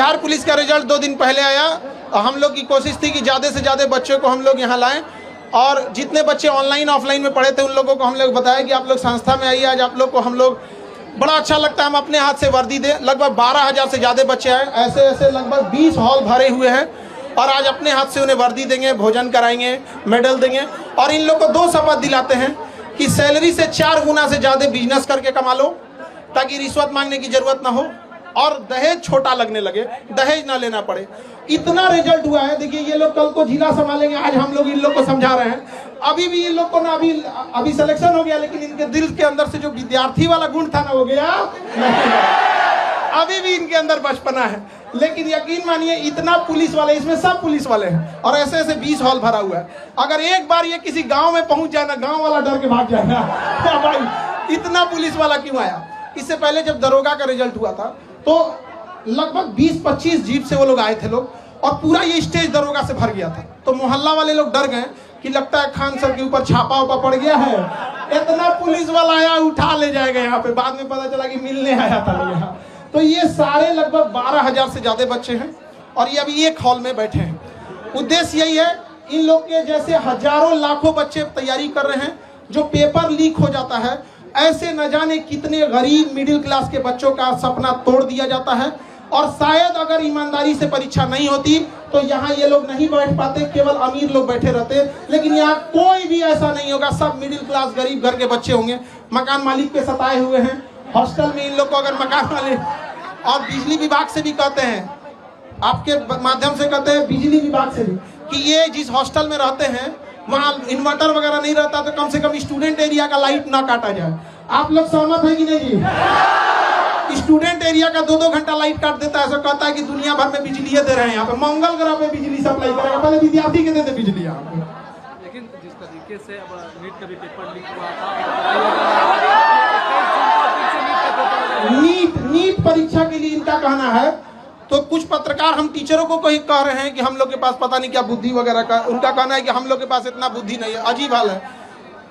Bihar police का result 2 दिन पहले आया। हम लोग की कोशिश थी कि ज़्यादा से ज़्यादा बच्चों को हम लोग यहाँ लाएं, और जितने बच्चे ऑनलाइन ऑफलाइन में पढ़े थे उन लोगों को हम लोग बताया कि आप लोग संस्था में आइए। आज आप लोग को हम लोग बड़ा अच्छा लगता है, हम अपने हाथ से वर्दी दें। लगभग 12,000 से ज़्यादा बच्चे आए, ऐसे ऐसे लगभग 20 हॉल भरे हुए हैं, और आज अपने हाथ से उन्हें वर्दी देंगे, भोजन कराएंगे, मेडल देंगे, और इन लोग को 2 शपथ दिलाते हैं कि सैलरी से 4 गुना से ज़्यादा बिजनेस करके कमा लो, ताकि रिश्वत मांगने की जरूरत ना हो, और दहेज छोटा लगने लगे, दहेज ना लेना पड़े। इतना रिजल्ट हुआ है। देखिए ये लोग कल को जिला संभालेंगे, आज हम लोग इन लोग को समझा रहे हैं। अभी भी इन लोग को ना अभी सिलेक्शन हो गया, लेकिन इनके दिल के अंदर से जो विद्यार्थी वाला गुण था ना, वो गया नहीं। अभी भी इनके अंदर बचपना है। लेकिन यकीन मानिए इतना पुलिस वाले, इसमें सब पुलिस वाले हैं, और ऐसे ऐसे 20 हॉल भरा हुआ है। अगर एक बार ये किसी गांव में पहुंच जाए ना, गांव वाला डर के भाग जाएगा भाई इतना पुलिस वाला क्यों आया। इससे पहले जब दरोगा का रिजल्ट हुआ था तो लगभग 20-25 जीप से वो लोग आए थे लोग, और पूरा ये स्टेज दरोगा से भर गया था। तो मोहल्ला वाले लोग डर गए कि लगता है खान सर के ऊपर छापा उपा पड़ गया है, इतना पुलिस वाला आया उठा ले जाएगा यहाँ पे। बाद में पता चला कि मिलने आया था लोग यहाँ। तो ये सारे लगभग 12,000 से ज्यादा बच्चे हैं, और ये अभी एक हॉल में बैठे हैं। उद्देश्य यही है, इन लोग के जैसे हजारों लाखों बच्चे तैयारी कर रहे हैं। जो पेपर लीक हो जाता है, ऐसे न जाने कितने गरीब मिडिल क्लास के बच्चों का सपना तोड़ दिया जाता है। और शायद अगर ईमानदारी से परीक्षा नहीं होती तो यहाँ ये लोग नहीं बैठ पाते, केवल अमीर लोग बैठे रहते। लेकिन यहाँ कोई भी ऐसा नहीं होगा, सब मिडिल क्लास गरीब घर के बच्चे होंगे। मकान मालिक पे सताए हुए हैं, हॉस्टल में इन लोग को अगर मकान मालिक, और बिजली विभाग से भी कहते हैं, आपके माध्यम से कहते हैं बिजली विभाग से भी, कि ये जिस हॉस्टल में रहते हैं वहाँ इन्वर्टर वगैरह नहीं रहता, तो कम से कम स्टूडेंट एरिया का लाइट ना काटा जाए। आप लोग सहमत है कि नहीं जी? स्टूडेंट एरिया का 2-2 घंटा लाइट काट देता है, ऐसा कहता है कि दुनिया भर में बिजली दे रहे हैं, यहाँ पे मंगल ग्रह पे बिजली सप्लाई करेगा, पहले विद्यार्थी के देते बिजली यहाँ पे। लेकिन जिस तरीके से अब नीट का भी पेपर लीक हुआ था, नीट परीक्षा के लिए इनका कहना है, तो कुछ पत्रकार हम टीचरों को कहीं कह रहे हैं कि हम लोग के पास पता नहीं क्या बुद्धि वगैरह का, उनका कहना है कि हम लोग के पास इतना बुद्धि नहीं है। अजीब हाल है।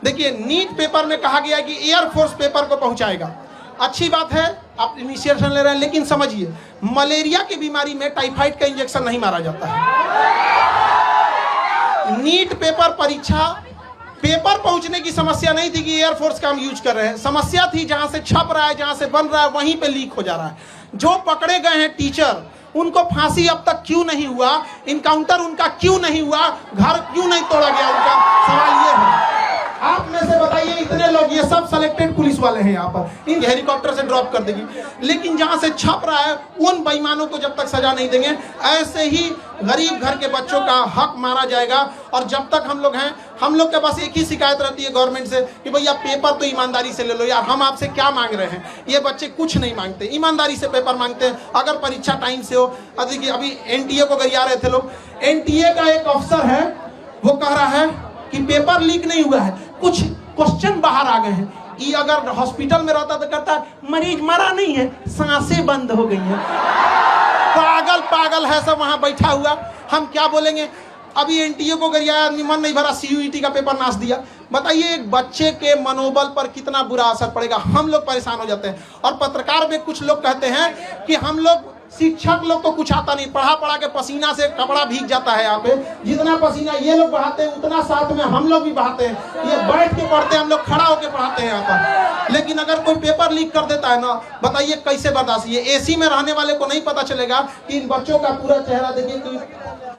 देखिए नीट पेपर में कहा गया है कि एयरफोर्स पेपर को पहुंचाएगा। अच्छी बात है, आप इनिशिएशन ले रहे हैं, लेकिन समझिए मलेरिया की बीमारी में टाइफाइड का इंजेक्शन नहीं मारा जाता है। नीट पेपर परीक्षा, पेपर पहुंचने की समस्या नहीं थी कि एयरफोर्स का हम यूज कर रहे हैं, समस्या थी जहां से छप रहा है, जहां से बन रहा है, वहीं पे लीक हो जा रहा है। जो पकड़े गए हैं टीचर, उनको फांसी अब तक क्यों नहीं हुआ, इनकाउंटर उनका क्यों नहीं हुआ, घर क्यों नहीं तोड़ा गया, उनका सवाल ये है। आप में से बताइए, इतने लोग, ये सब सेलेक्टेड पुलिस वाले हैं यहाँ पर, इन हेलीकॉप्टर से ड्रॉप कर देगी। लेकिन जहां से छप रहा है उन बेईमानों को जब तक सजा नहीं देंगे, ऐसे ही गरीब घर के बच्चों का हक मारा जाएगा। और जब तक हम लोग हैं, हम लोग के पास एक ही शिकायत रहती है गवर्नमेंट से कि भैया पेपर तो ईमानदारी से ले लो यार, हम आपसे क्या मांग रहे हैं। ये बच्चे कुछ नहीं मांगते, ईमानदारी से पेपर मांगते हैं। अगर परीक्षा टाइम से हो, अभी एनटीए को गरिया रहे थे लोग, एनटीए का एक अफसर है, वो कह रहा है कि पेपर लीक नहीं हुआ है, कुछ क्वेश्चन बाहर आ गए हैं। ये अगर हॉस्पिटल में रहता तो कहता है मरीज मरा नहीं है, सांसें बंद हो गई हैं। पागल है सब वहां बैठा हुआ, हम क्या बोलेंगे। अभी एनटीए को गरियाया आदमी, मन नहीं भरा, सीयूईटी का पेपर नाश दिया। बताइए एक बच्चे के मनोबल पर कितना बुरा असर पड़ेगा, हम लोग परेशान हो जाते हैं। और पत्रकार में कुछ लोग कहते हैं कि हम लोग शिक्षक लोग को कुछ आता नहीं, पढ़ा के पसीना से कपड़ा भीग जाता है। यहाँ पे जितना पसीना ये लोग बहाते हैं, उतना साथ में हम लोग भी बहाते हैं। ये बैठ के पढ़ते हैं, हम लोग खड़ा होकर पढ़ाते हैं यहाँ पर। लेकिन अगर कोई पेपर लीक कर देता है ना, बताइए कैसे बर्दाश्त। ये एसी में रहने वाले को नहीं पता चलेगा कि इन बच्चों का पूरा चेहरा देखिए।